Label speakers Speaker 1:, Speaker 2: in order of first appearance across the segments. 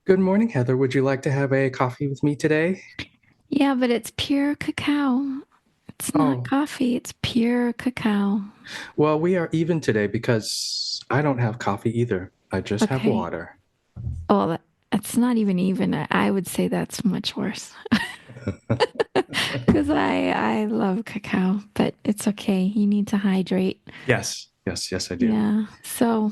Speaker 1: Good morning, Heather. Would you like to have a coffee with me today?
Speaker 2: Yeah, but it's pure cacao. It's not
Speaker 1: Oh,
Speaker 2: coffee, it's pure cacao.
Speaker 1: well, we are even today because I don't have coffee either. I just have
Speaker 2: Okay.
Speaker 1: water.
Speaker 2: Well, that's not even. I would say that's much worse because I love cacao, but it's okay. You need to hydrate.
Speaker 1: Yes, yes, yes, I do.
Speaker 2: Yeah. So,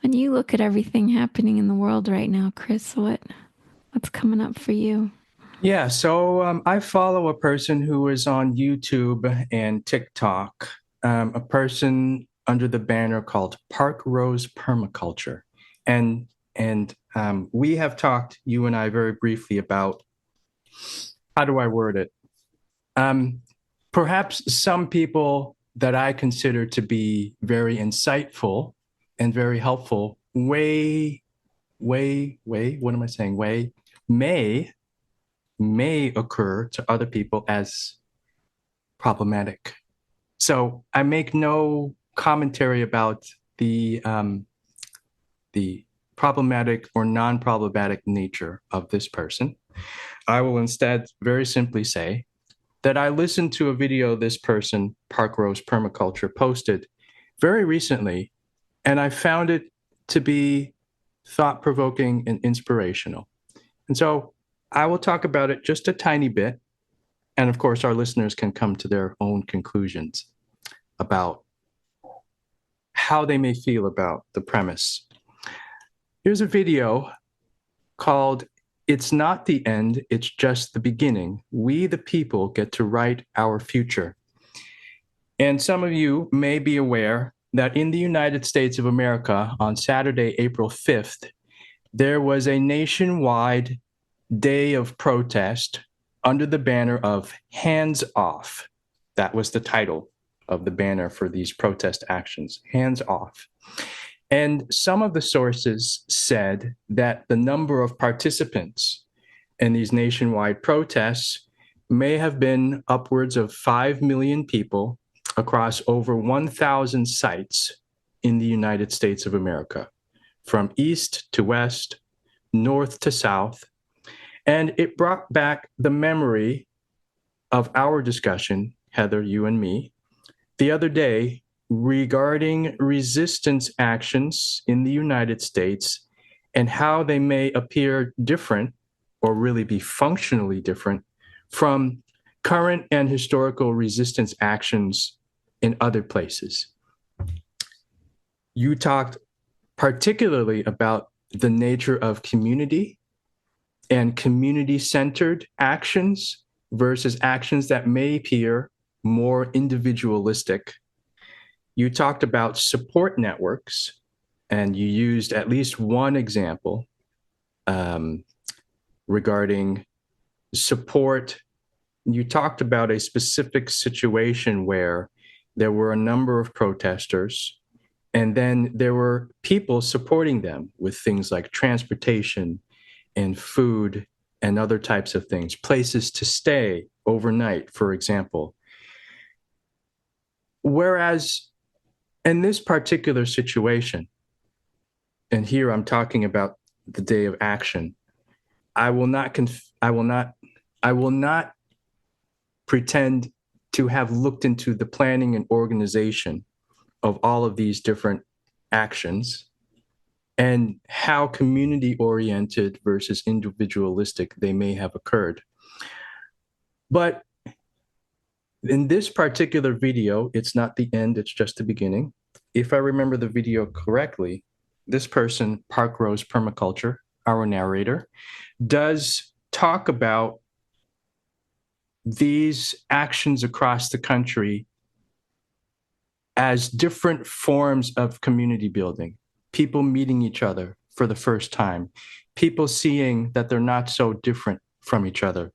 Speaker 2: when you look at everything happening in the world right now, Chris, what's coming up for you?
Speaker 1: Yeah, so I follow a person who is on YouTube and TikTok, a person under the banner called Park Rose Permaculture. And we have talked, you and I, very briefly about how do I word it? Um, Perhaps some people that I consider to be very insightful and very helpful what am I saying? May may occur to other people as problematic. So I make no commentary about the problematic or non-problematic nature of this person. I will instead very simply say that I listened to a video this person, Park Rose Permaculture, posted very recently, and I found it to be thought provoking and inspirational. And so I will talk about it just a tiny bit. And of course, our listeners can come to their own conclusions about how they may feel about the premise. Here's a video called It's Not the End, It's Just the Beginning. We, the people, get to write our future. And some of you may be aware that in the United States of America on Saturday, April 5th, there was a nationwide day of protest under the banner of Hands Off. That was the title of the banner for these protest actions, Hands Off. And some of the sources said that the number of participants in these nationwide protests may have been upwards of 5 million people across over 1,000 sites in the United States of America, from east to west, north to south. And it brought back the memory of our discussion, Heather, you and me, the other day regarding resistance actions in the United States and how they may appear different or really be functionally different from current and historical resistance actions in other places. You talked particularly about the nature of community and community centered actions versus actions that may appear more individualistic. You talked about support networks, and you used at least one example um, regarding support. You talked about a specific situation where there were a number of protesters, and then there were people supporting them with things like transportation and food and other types of things, places to stay overnight, for example. Whereas in this particular situation, and here I'm talking about the day of action, I will not I will not I will not pretend to have looked into the planning and organization of all of these different actions and how community oriented versus individualistic they may have occurred. But in this particular video, it's not the end, it's just the beginning. If I remember the video correctly, this person, Park Rose Permaculture, our narrator, does talk about these actions across the country as different forms of community building, people meeting each other for the first time, people seeing that they're not so different from each other,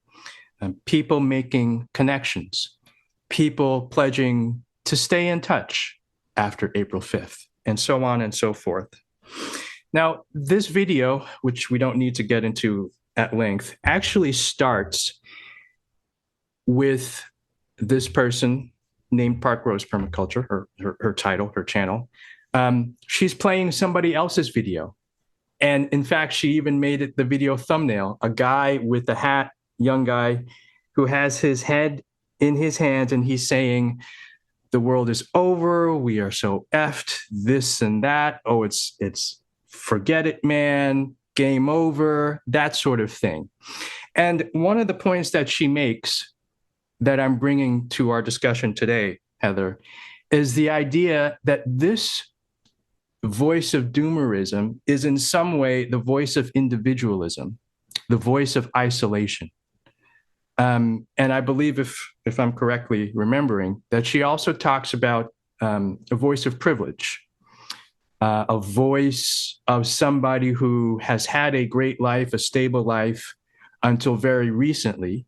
Speaker 1: people making connections, people pledging to stay in touch after April 5th, and so on and so forth. Now, this video, which we don't need to get into at length, actually starts with this person named Park Rose Permaculture, her title, her channel. She's playing somebody else's video. And in fact, she even made it the video thumbnail, a guy with a hat, young guy, who has his head in his hands and he's saying, the world is over, we are so effed, this and that. Oh, it's forget it, man, game over, that sort of thing. And one of the points that she makes that I'm bringing to our discussion today, Heather, is the idea that this voice of doomerism is in some way the voice of individualism, the voice of isolation. And I believe, if I'm correctly remembering, that she also talks about a voice of privilege, a voice of somebody who has had a great life, a stable life until very recently,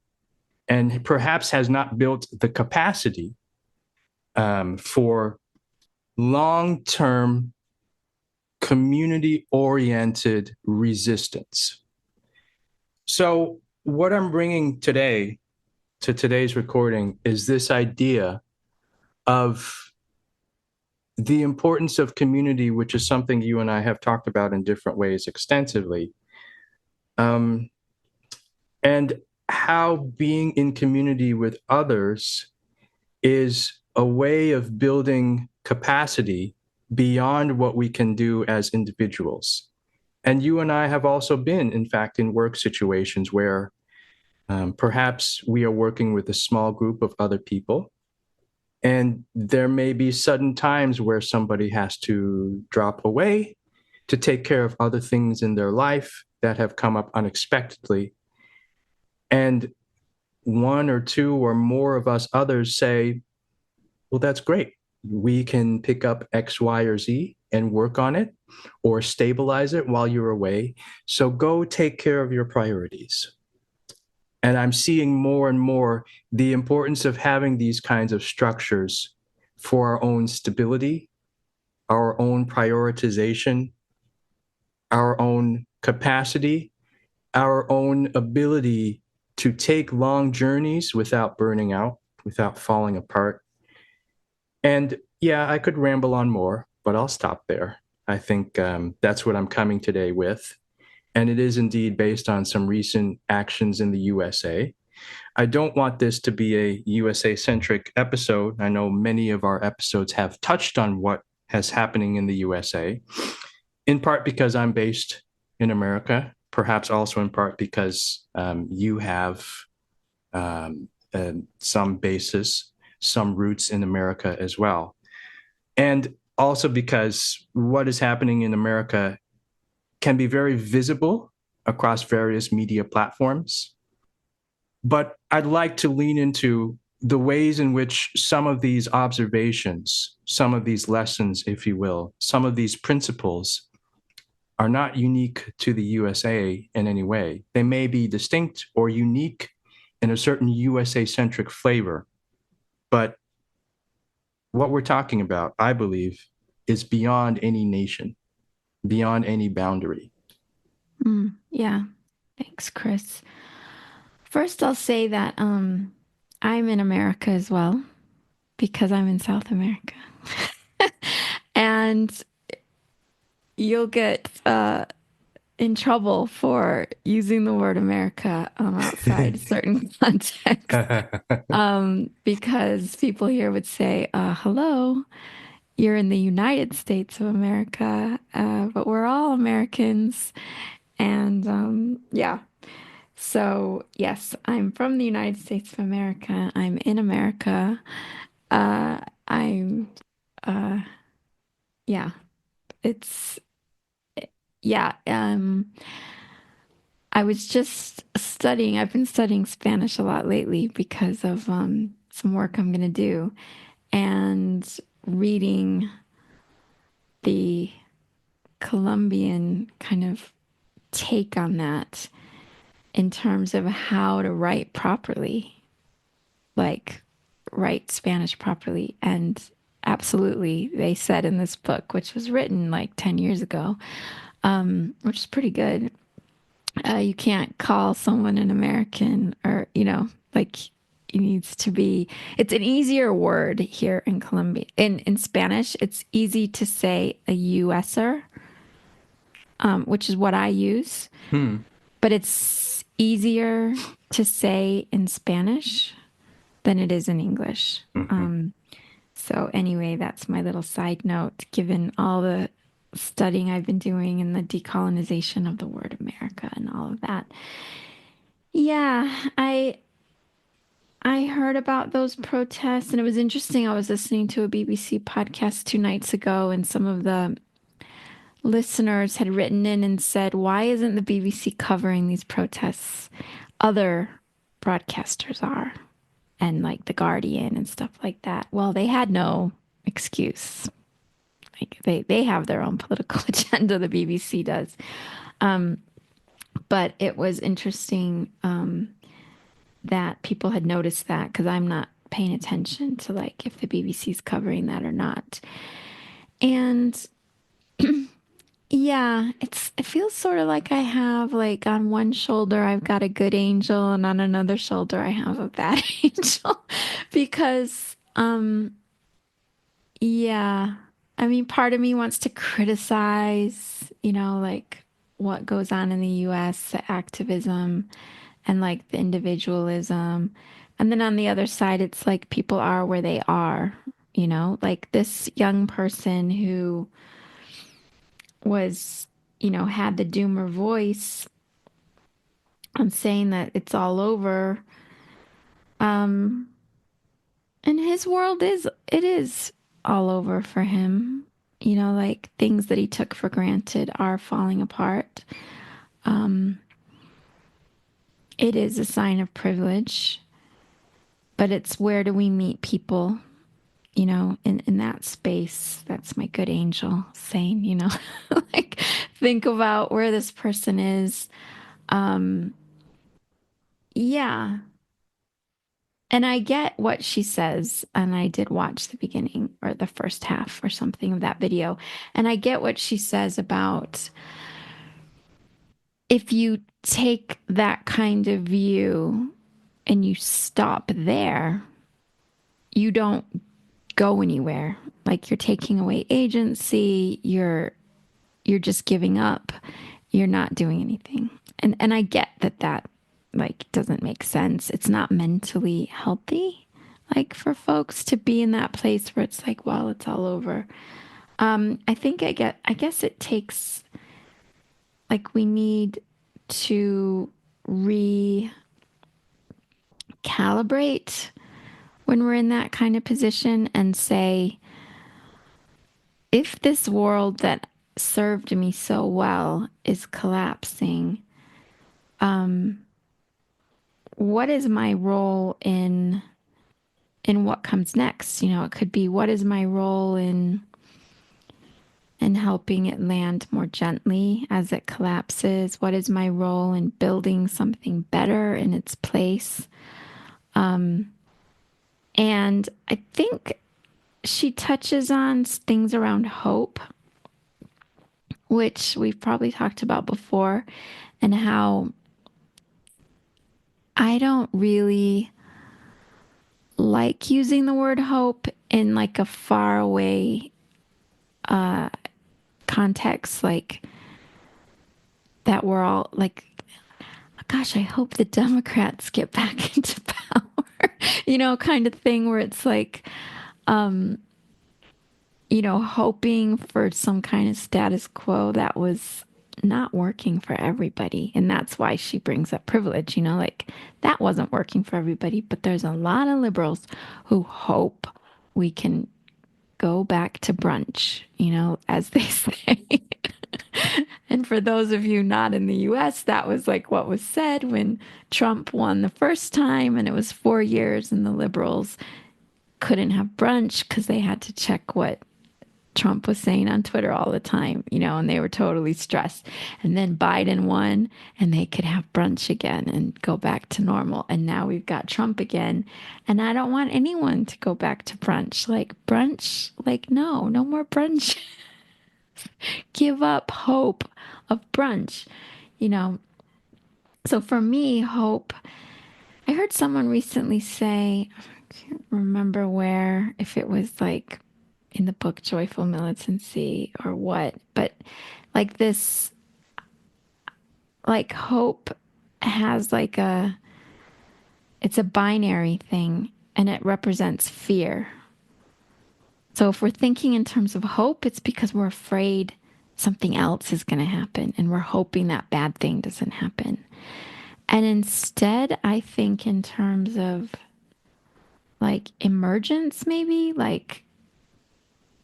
Speaker 1: and perhaps has not built the capacity for long-term community-oriented resistance. So what I'm bringing today to today's recording is this idea of the importance of community, which is something you and I have talked about in different ways extensively, and how being in community with others is a way of building capacity beyond what we can do as individuals. And you and I have also been, in fact, in work situations where perhaps we are working with a small group of other people, and there may be sudden times where somebody has to drop away to take care of other things in their life that have come up unexpectedly. And one or two or more of us others say, well, that's great. We can pick up X, Y, or Z and work on it or stabilize it while you're away. So go take care of your priorities. And I'm seeing more and more the importance of having these kinds of structures for our own stability, our own prioritization, our own capacity, our own ability to take long journeys without burning out, without falling apart. And yeah, I could ramble on more, but I'll stop there. I think that's what I'm coming today with. And it is indeed based on some recent actions in the USA. I don't want this to be a USA-centric episode. I know many of our episodes have touched on what has happening in the USA, in part because I'm based in America, perhaps also in part because you have some basis, some roots in America as well. And also because what is happening in America can be very visible across various media platforms. But I'd like to lean into the ways in which some of these observations, some of these lessons, if you will, some of these principles are not unique to the USA in any way. They may be distinct or unique in a certain USA-centric flavor. But what we're talking about, I believe, is beyond any nation, beyond any boundary.
Speaker 2: Yeah. Thanks, Chris. First, I'll say that I'm in America as well because I'm in South America. And you'll get in trouble for using the word America outside certain contexts because people here would say, hello, you're in the United States of America, but we're all Americans. And yeah. So, yes, I'm from the United States of America. I'm in America. I'm, yeah, it's, yeah. I was just studying, I've been studying Spanish a lot lately because of some work I'm going to do and reading the Colombian kind of take on that in terms of how to write properly, like write Spanish properly. And absolutely, they said in this book, which was written like 10 years ago, which is pretty good, you can't call someone an American or, like it needs to be, it's an easier word here in Colombia. In Spanish, it's easy to say a USer. which is what I use,
Speaker 1: Hmm.
Speaker 2: but it's easier to say in Spanish than it is in English.
Speaker 1: Hmm.
Speaker 2: So, anyway, that's my little side note, given all the studying I've been doing and the decolonization of the word America and all of that. Yeah, I heard about those protests and it was interesting. I was listening to a BBC podcast 2 nights ago, and some of the listeners had written in and said, "Why isn't the BBC covering these protests? Other broadcasters are, and like The Guardian and stuff like that." Well, they had no excuse. Like they have their own political agenda, the BBC does. But it was interesting that people had noticed that, because I'm not paying attention to like if the BBC's covering that or not. And yeah, it feels sort of like I have, like, on one shoulder I've got a good angel and on another shoulder I have a bad angel because yeah, I mean, part of me wants to criticize, like what goes on in the US, the activism and like the individualism. And then on the other side, it's like people are where they are, like this young person who was, had the doomer voice on saying that it's all over. Um, and his world it is all over for him. Like things that he took for granted are falling apart. Um, it is a sign of privilege, but it's where do we meet people, in that space? That's my good angel saying, like think about where this person is. Um, yeah. And I get what she says, and I did watch the beginning or the first half or something of that video. And I get what she says about if you take that kind of view and you stop there, you don't go anywhere. Like you're taking away agency, you're just giving up. You're not doing anything. And I get that like doesn't make sense. It's not mentally healthy like for folks to be in that place where it's like, well, it's all over. I guess it takes, like, we need to recalibrate when we're in that kind of position and say, if this world that served me so well is collapsing, what is my role in what comes next? It could be, what is my role in helping it land more gently as it collapses? What is my role in building something better in its place? And I think she touches on things around hope, which we've probably talked about before, and how I don't really like using the word hope in like a far away context, like that we're all like, gosh, I hope the Democrats get back into power, kind of thing where it's like, hoping for some kind of status quo that was not working for everybody. And that's why she brings up privilege, like that wasn't working for everybody. But there's a lot of liberals who hope we can go back to brunch, as they say. And for those of you not in the US, that was like what was said when Trump won the first time, and it was 4 years, and the liberals couldn't have brunch because they had to check what Trump was saying on Twitter all the time, and they were totally stressed. And then Biden won and they could have brunch again and go back to normal. And now we've got Trump again. And I don't want anyone to go back to brunch. Like, no, no more brunch. Give up hope of brunch, you know. So for me, hope, I heard someone recently say, I can't remember where, if it was like in the book Joyful Militancy or what, but like this. like hope has like it's a binary thing and it represents fear. So if we're thinking in terms of hope, it's because we're afraid something else is going to happen and we're hoping that bad thing doesn't happen. And instead, I think in terms of like emergence, maybe like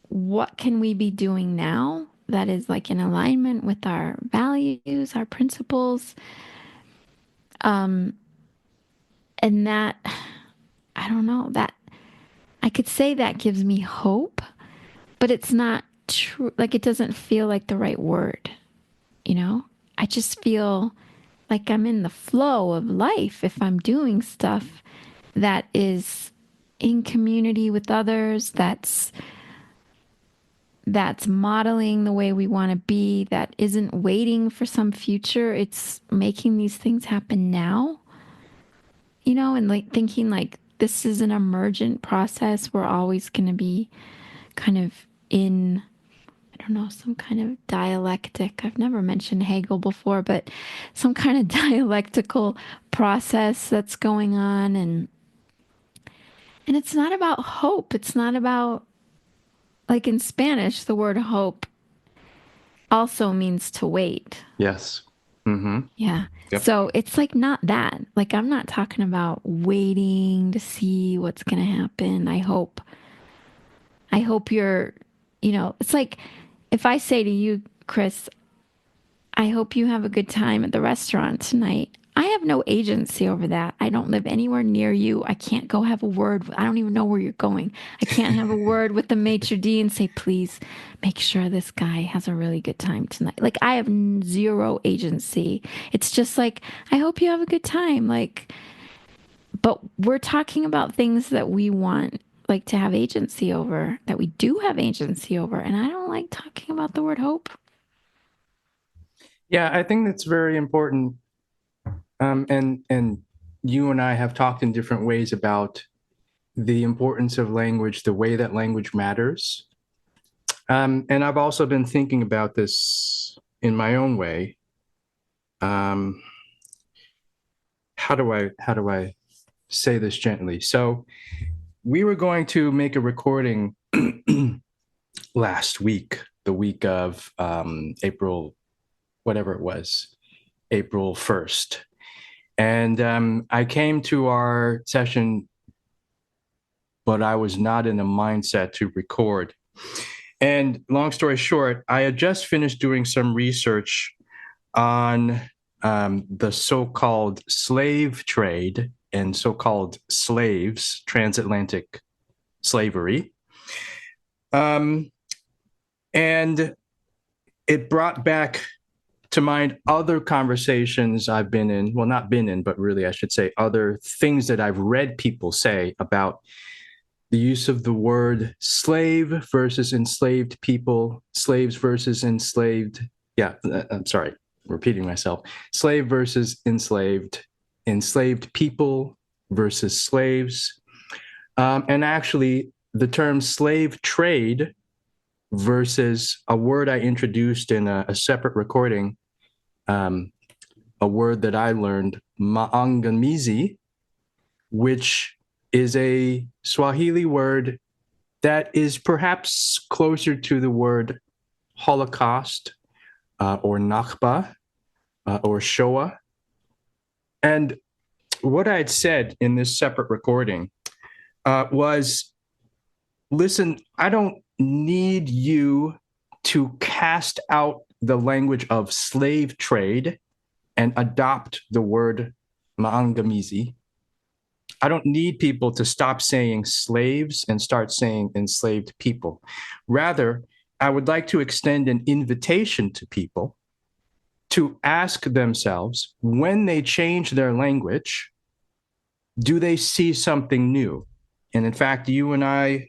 Speaker 2: what can we be doing now that is like in alignment with our values, our principles? Um, and that, I don't know, that I could say that gives me hope, but it's not true. Like it doesn't feel like the right word, you know? I just feel like I'm in the flow of life if I'm doing stuff that is in community with others, that's modeling the way we want to be, that isn't waiting for some future. It's making these things happen now, you know, and like thinking like this is an emergent process. We're always going to be kind of in, I don't know, some kind of dialectic. I've never mentioned Hegel before, but some kind of dialectical process that's going on. And it's not about hope. It's not about, like in Spanish, the word hope also means to wait.
Speaker 1: Yes. Mm-hmm.
Speaker 2: Yeah.
Speaker 1: Yep.
Speaker 2: So it's like not that. Like I'm not talking about waiting to see what's going to happen. I hope you're, you know, it's like if I say to you, Chris, I hope you have a good time at the restaurant tonight. I have no agency over that. I don't live anywhere near you. I can't go have a word. I don't even know where you're going. I can't have a word with the maitre d' and say, please make sure this guy has a really good time tonight. Like I have zero agency. It's just like, I hope you have a good time. Like, but we're talking about things that we want like to have agency over, that we do have agency over. And I don't like talking about the word hope.
Speaker 1: Yeah, I think that's very important. And you and I have talked in different ways about the importance of language, the way that language matters. And I've also been thinking about this in my own way. Um, how do I say this gently? So we were going to make a recording last week, the week of April, whatever it was, April 1st. And I came to our session, but I was not in a mindset to record. And long story short, I had just finished doing some research on the so-called slave trade and so-called slaves, transatlantic slavery. Um, and it brought back to mind other conversations I've been in, well, not been in, but really I should say other things that I've read people say about the use of the word slave versus enslaved people, slaves versus enslaved. Yeah, I'm sorry, repeating myself. Slave versus enslaved, enslaved people versus slaves. And actually, the term slave trade versus a word I introduced in a separate recording, um, a word that I learned, maangamizi, which is a Swahili word that is perhaps closer to the word Holocaust or Nakba or Shoah. And what I had said in this separate recording was, listen, I don't need you to cast out the language of slave trade and adopt the word maangamizi. I don't need people to stop saying slaves and start saying enslaved people. Rather, I would like to extend an invitation to people to ask themselves when they change their language, do they see something new? And in fact, you and I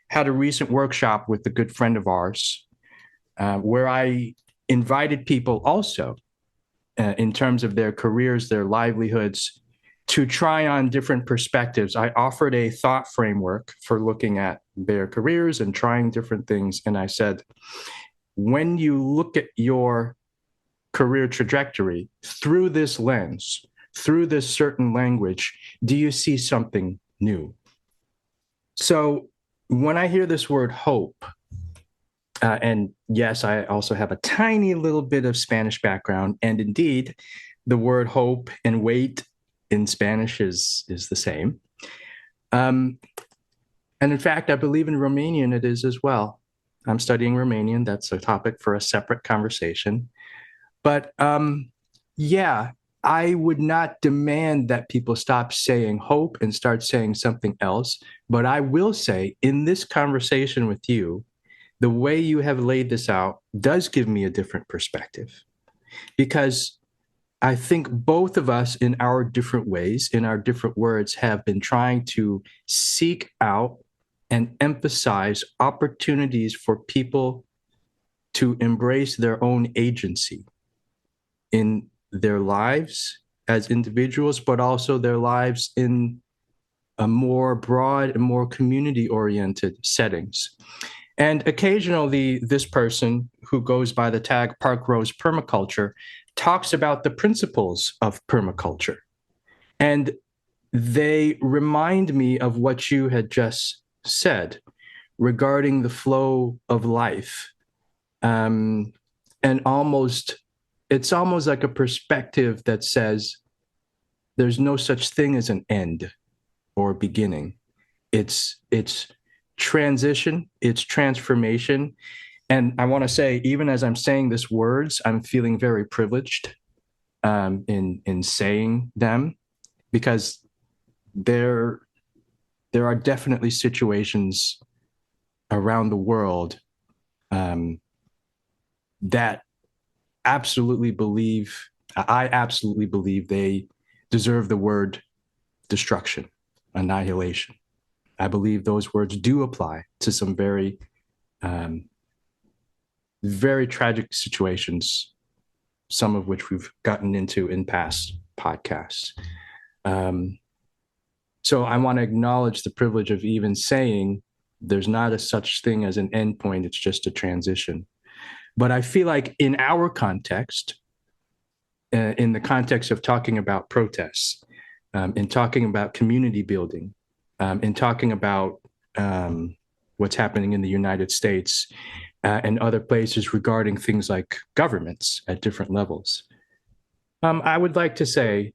Speaker 1: had a recent workshop with a good friend of ours where I invited people also in terms of their careers, their livelihoods, to try on different perspectives. I offered a thought framework for looking at their careers and trying different things. And I said, when you look at your career trajectory through this lens, through this certain language, do you see something new? So when I hear this word hope, and yes, I also have a tiny little bit of Spanish background, and indeed, the word hope and wait in Spanish is the same. And in fact, I believe in Romanian it is as well. I'm studying Romanian. That's a topic for a separate conversation. But yeah, I would not demand that people stop saying hope and start saying something else. But I will say, in this conversation with you, the way you have laid this out does give me a different perspective, because I think both of us, in our different ways, in our different words, have been trying to seek out and emphasize opportunities for people to embrace their own agency in their lives as individuals, but also their lives in a more broad and more community-oriented settings. And occasionally, this person who goes by the tag Park Rose Permaculture talks about the principles of permaculture. And they remind me of what you had just said regarding the flow of life. And it's almost like a perspective that says there's no such thing as an end or beginning. It's transition, it's transformation. And I want to say, even as I'm saying these words, I'm feeling very privileged in saying them, because there are definitely situations around the world that I absolutely believe they deserve the word destruction, annihilation. I believe those words do apply to some very, very tragic situations, some of which we've gotten into in past podcasts. So I want to acknowledge the privilege of even saying there's not a such thing as an endpoint, it's just a transition. But I feel like in our context, in the context of talking about protests, in talking about community building, in talking about what's happening in the United States and other places regarding things like governments at different levels, I would like to say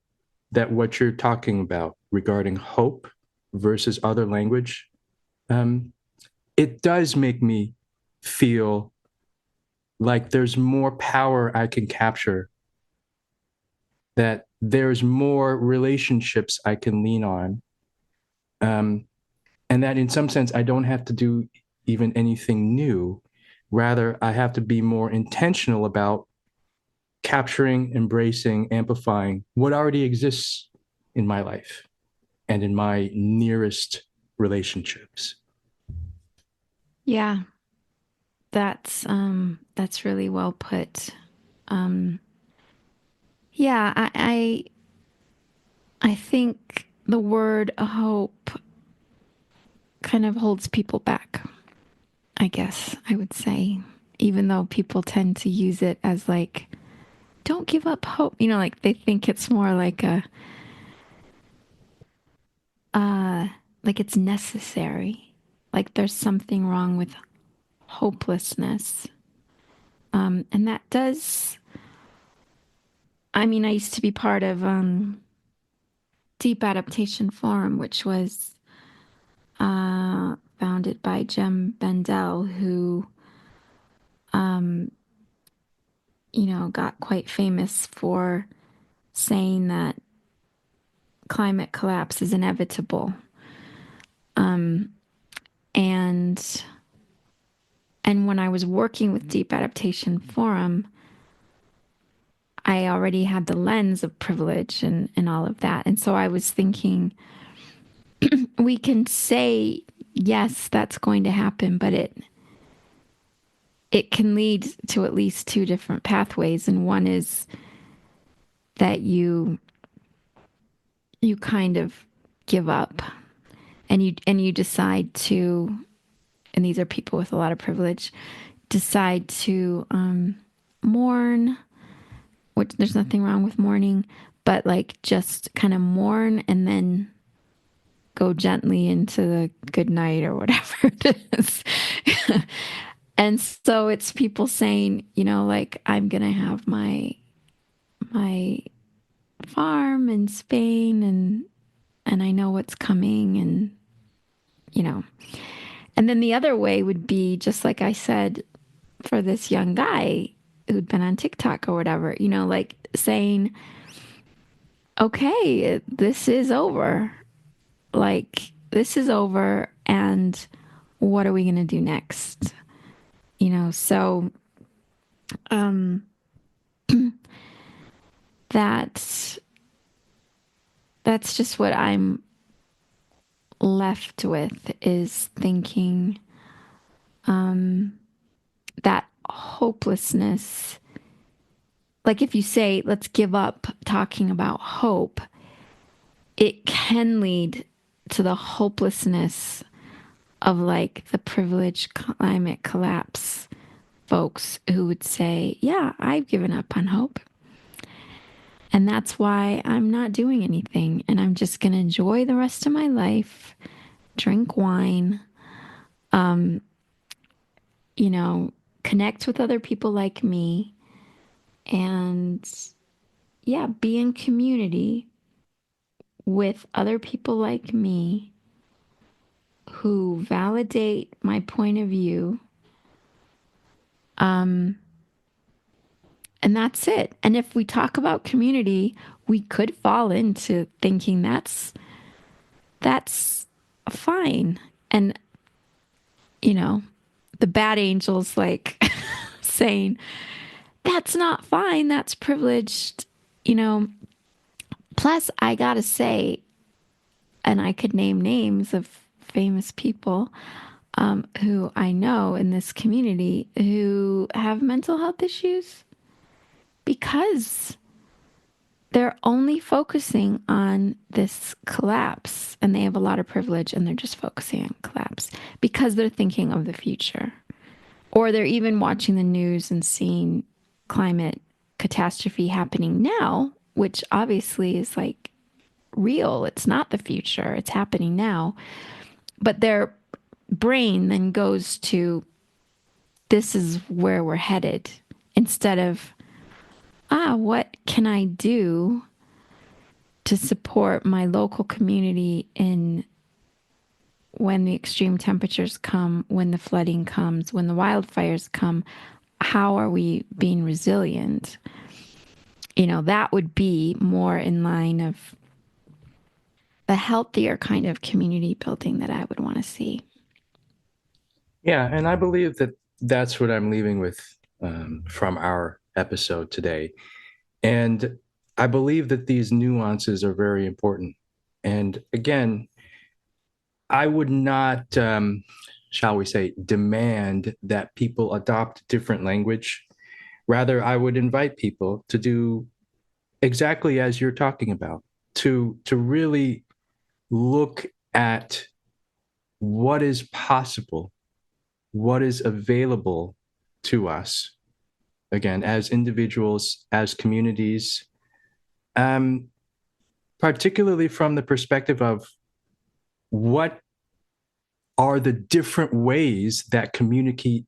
Speaker 1: that what you're talking about regarding hope versus other language, it does make me feel like there's more power I can capture, that there's more relationships I can lean on, and that in some sense I don't have to do even anything new. Rather, I have to be more intentional about capturing, embracing, amplifying what already exists in my life and in my nearest relationships.
Speaker 2: Yeah, that's really well put. Yeah, I think the word hope kind of holds people back, I guess I would say, even though people tend to use it as like, don't give up hope. You know, like they think it's more like it's necessary. Like there's something wrong with hopelessness. And that does, I mean, I used to be part of Deep Adaptation Forum, which was founded by Jem Bendel, who, you know, got quite famous for saying that climate collapse is inevitable. And when I was working with Deep Adaptation Forum, I already had the lens of privilege and all of that. And so I was thinking, we can say, yes, that's going to happen, but it can lead to at least two different pathways. And one is that you kind of give up and you decide to, and these are people with a lot of privilege, decide to mourn, which there's nothing wrong with mourning, but like just kind of mourn and then go gently into the good night or whatever it is. And so it's people saying, like I'm going to have my farm in Spain and I know what's coming and you know. And then the other way would be just like I said for this young guy who'd been on TikTok or whatever, like saying, "Okay, this is over. Like this is over and what are we going to do next?" So um that's that's just what I'm left with is thinking that hopelessness. Like if you say, let's give up talking about hope, it can lead to the hopelessness of like the privileged climate collapse folks who would say, yeah, I've given up on hope. And that's why I'm not doing anything. And I'm just going to enjoy the rest of my life, drink wine, you know, connect with other people like me, and yeah, be in community with other people like me who validate my point of view. And that's it. And if we talk about community, we could fall into thinking that's fine. And the bad angels like saying that's not fine, that's privileged, you know. Plus, I gotta say, and I could name names of famous people who I know in this community who have mental health issues because they're only focusing on this collapse and they have a lot of privilege and they're just focusing on collapse because they're thinking of the future. Or they're even watching the news and seeing climate catastrophe happening now, which obviously is like real. It's not the future, it's happening now. But their brain then goes to this is where we're headed instead of, what can I do to support my local community in when the extreme temperatures come, when the flooding comes, when the wildfires come? How are we being resilient? That would be more in line of the healthier kind of community building that I would want to see.
Speaker 1: Yeah, and I believe that that's what I'm leaving with from our episode today. And I believe that these nuances are very important. And again, I would not, shall we say, demand that people adopt different language. Rather, I would invite people to do exactly as you're talking about, to really look at what is possible, what is available to us, again, as individuals, as communities, um, particularly from the perspective of what are the different ways that community,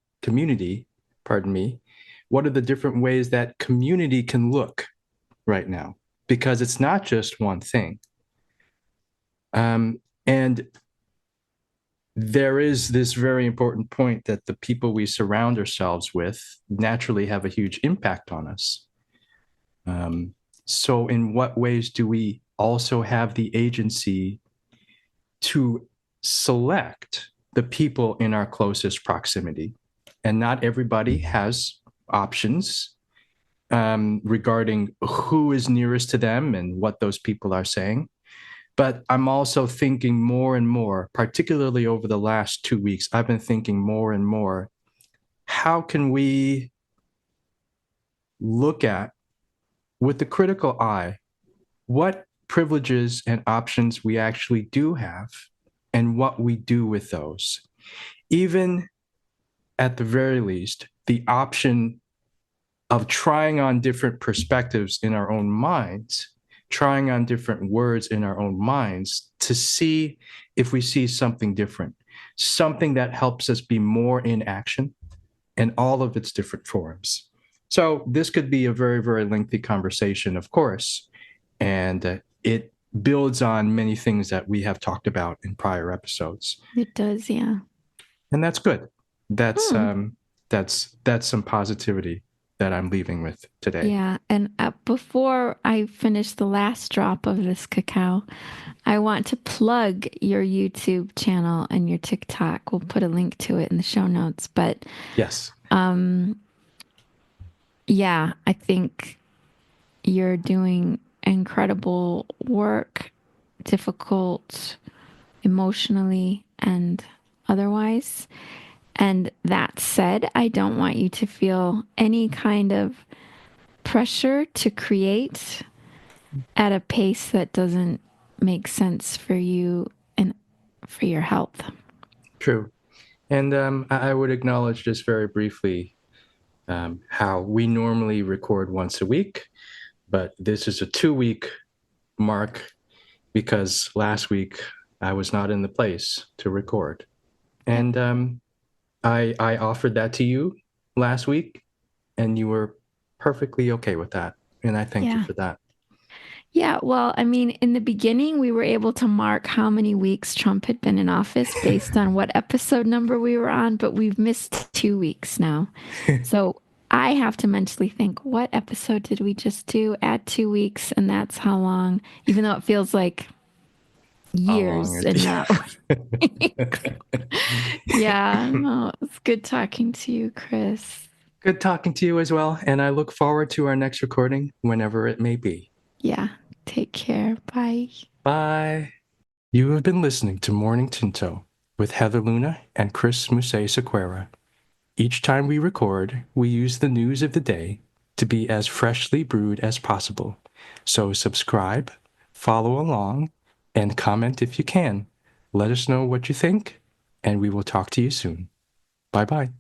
Speaker 1: pardon me, what are the different ways that community can look right now? Because it's not just one thing. And there is this very important point that the people we surround ourselves with naturally have a huge impact on us. So in what ways do we also have the agency to select the people in our closest proximity? And not everybody has options regarding who is nearest to them and what those people are saying. But I'm also thinking more and more, particularly over the last 2 weeks, I've been thinking more and more, how can we look at, with the critical eye, what privileges and options we actually do have and what we do with those? Even at the very least, the option of trying on different perspectives in our own minds, trying on different words in our own minds to see if we see something different, something that helps us be more in action in all of its different forms. So this could be a very, very lengthy conversation, of course, and it builds on many things that we have talked about in prior episodes,
Speaker 2: It does, yeah.
Speaker 1: and that's good. That's
Speaker 2: Hmm.
Speaker 1: that's some positivity that I'm leaving with today.
Speaker 2: Yeah, and before I finish the last drop of this cacao, I want to plug your YouTube channel and your TikTok. We'll put a link to it in the show notes. But
Speaker 1: Yes,
Speaker 2: um, yeah, I think you're doing incredible work, difficult emotionally and otherwise. And that said, I don't want you to feel any kind of pressure to create at a pace that doesn't make sense for you and for your health.
Speaker 1: true. And I would acknowledge just very briefly how we normally record once a week, but this is a 2 week mark because last week I was not in the place to record.
Speaker 2: Yep.
Speaker 1: And I offered that to you last week, and you were perfectly okay with that. And I thank you
Speaker 2: Yeah.
Speaker 1: for that.
Speaker 2: Yeah. Well, I mean, in the beginning, we were able to mark how many weeks Trump had been in office based on what episode number we were on, but we've missed 2 weeks now. So I have to mentally think, what episode did we just do? Add 2 weeks, and that's how long, even though it feels like
Speaker 1: How long
Speaker 2: years and not weeks. Yeah, no, it's good talking to you, Chris.
Speaker 1: Good talking to you as well. And I look forward to our next recording whenever it may be.
Speaker 2: Yeah, take care. Bye.
Speaker 1: Bye. You have been listening to Morning Tinto with Heather Luna and Chris Musay Sequeira. Each time we record, we use the news of the day to be as freshly brewed as possible. So subscribe, follow along, and comment if you can. Let us know what you think, and we will talk to you soon. Bye bye.